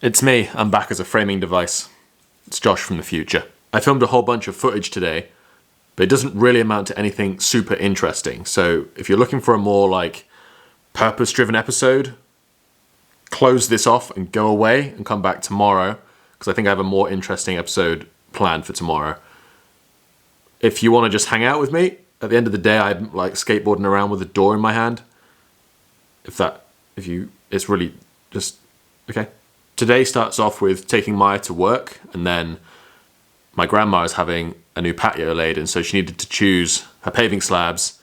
It's me, I'm back as a framing device. It's Josh from the future. I filmed a whole bunch of footage today, but it doesn't really amount to anything super interesting. So if you're looking for a more like purpose-driven episode, close this off and go away and come back tomorrow, because I think I have a more interesting episode planned for tomorrow. If you want to just hang out with me, at the end of the day, I'm like skateboarding around with a door in my hand. It's really just, okay. Today starts off with taking Maya to work, and then my grandma is having a new patio laid, and so she needed to choose her paving slabs.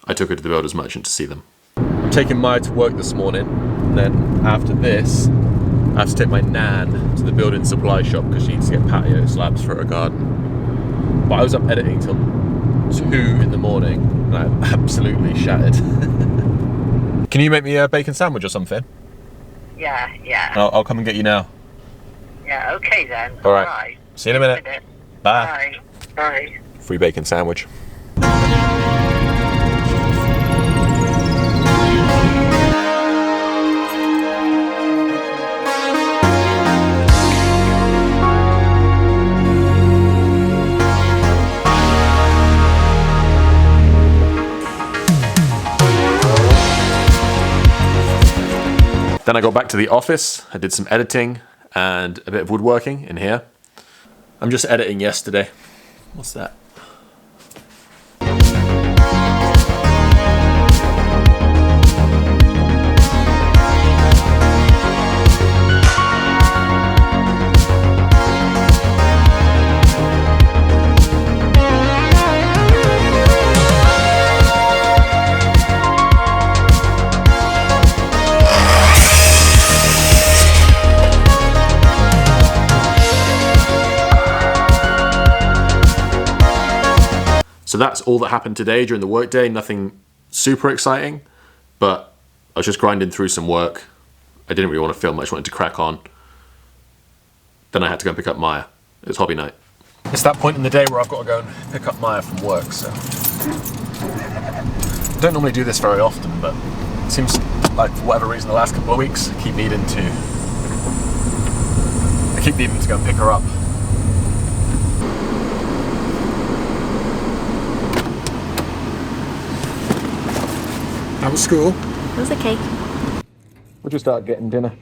I took her to the builder's merchant to see them. I'm taking Maya to work this morning, and then after this, I have to take my nan to the building supply shop because she needs to get patio slabs for her garden. But I was up editing till 2 in the morning, and I'm absolutely shattered. Can you make me a bacon sandwich or something? Yeah. I'll come and get you now. Yeah, okay then. All right. See you in a minute. Bye. Bye. Free bacon sandwich. Then I got back to the office, I did some editing and a bit of woodworking in here. I'm just editing yesterday. What's that? So that's all that happened today during the workday. Nothing super exciting, but I was just grinding through some work. I didn't really want to film, I just wanted to crack on. Then I had to go and pick up Maya. It was hobby night. It's that point in the day where I've got to go and pick up Maya from work, so. I don't normally do this very often, but it seems like for whatever reason the last couple of weeks, I keep needing to go and pick her up. How was school? It was okay. We'll just start getting dinner.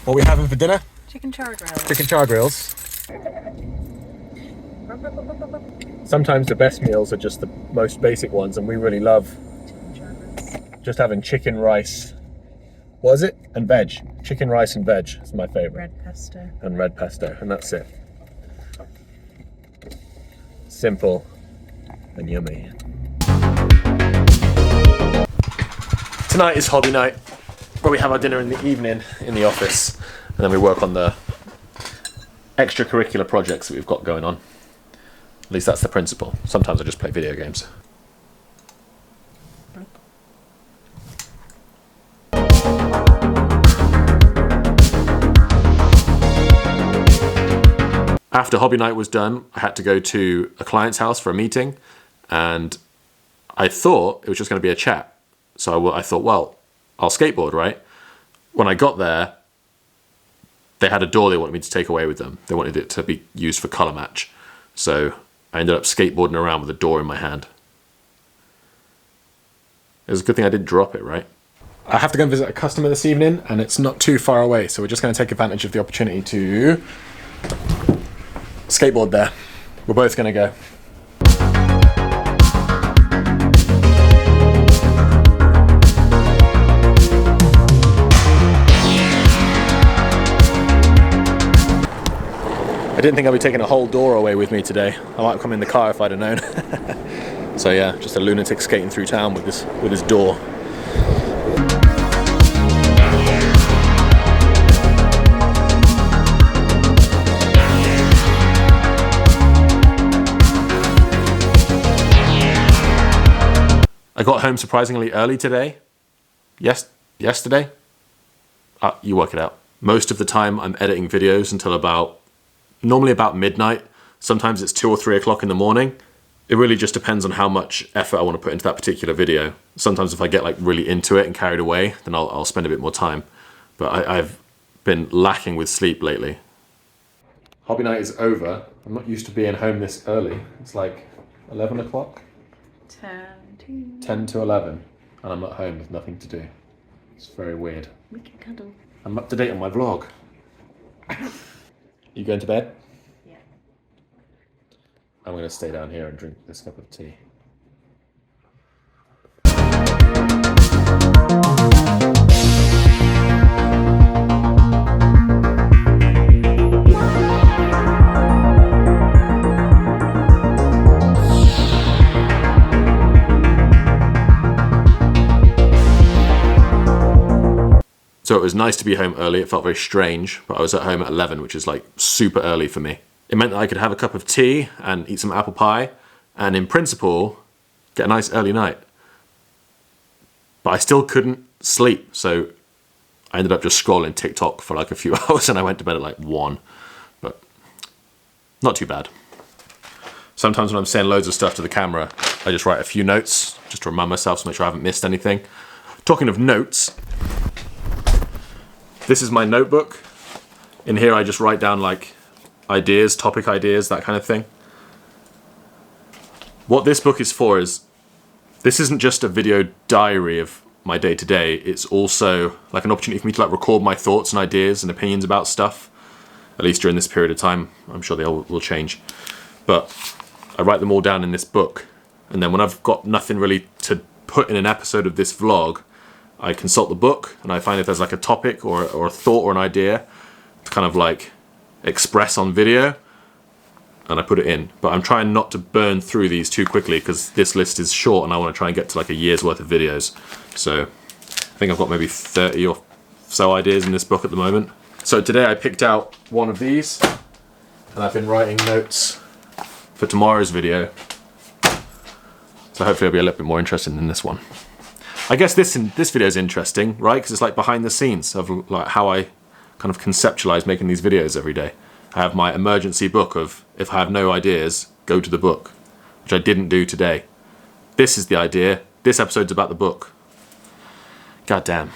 What are we having for dinner? Chicken char grills. Chicken char grills. Sometimes the best meals are just the most basic ones, and we really love just having chicken, rice. What is it? And veg. Chicken, rice and veg is my favourite. Red pesto. And red pesto, and that's it. Simple and yummy. Tonight is hobby night, where we have our dinner in the evening in the office, and then we work on the extracurricular projects that we've got going on. At least that's the principle. Sometimes I just play video games. After hobby night was done, I had to go to a client's house for a meeting, and I thought it was just going to be a chat. So I thought, well, I'll skateboard, right? When I got there, they had a door they wanted me to take away with them. They wanted it to be used for color match. So I ended up skateboarding around with a door in my hand. It was a good thing I didn't drop it, right? I have to go and visit a customer this evening, and it's not too far away, so we're just going to take advantage of the opportunity to skateboard there. We're both going to go. I didn't think I'd be taking a whole door away with me today. I might have come in the car if I'd have known. So yeah, just a lunatic skating through town with his door. I got home surprisingly early today. Yesterday? You work it out. Most of the time I'm editing videos until normally about midnight. Sometimes it's 2 or 3 o'clock in the morning. It really just depends on how much effort I want to put into that particular video. Sometimes if I get like really into it and carried away, then I'll spend a bit more time. But I've been lacking with sleep lately. Hobby night is over. I'm not used to being home this early. It's like 11 o'clock? 10 to 11. And I'm at home with nothing to do. It's very weird. We can cuddle. I'm up to date on my vlog. You going to bed? Yeah. I'm going to stay down here and drink this cup of tea. So it was nice to be home early. It felt very strange, but I was at home at 11, which is like super early for me. It meant that I could have a cup of tea and eat some apple pie, and in principle, get a nice early night. But I still couldn't sleep, so I ended up just scrolling TikTok for like a few hours, and I went to bed at like 1. But not too bad. Sometimes when I'm saying loads of stuff to the camera, I just write a few notes, just to remind myself to make sure I haven't missed anything. Talking of notes, this is my notebook. In here I just write down like ideas, topic ideas, that kind of thing. What this book is for is, this isn't just a video diary of my day-to-day, it's also like an opportunity for me to like record my thoughts and ideas and opinions about stuff, at least during this period of time. I'm sure they all will change. But I write them all down in this book, and then when I've got nothing really to put in an episode of this vlog, I consult the book and I find if there's like a topic or a thought or an idea to kind of like express on video, and I put it in. But I'm trying not to burn through these too quickly because this list is short and I want to try and get to like a year's worth of videos. So I think I've got maybe 30 or so ideas in this book at the moment. So today I picked out one of these and I've been writing notes for tomorrow's video. So hopefully I'll be a little bit more interested in this one. I guess this video is interesting, right? Because it's like behind the scenes of like how I kind of conceptualize making these videos every day. I have my emergency book of, if I have no ideas, go to the book, which I didn't do today. This is the idea. This episode's about the book. God damn.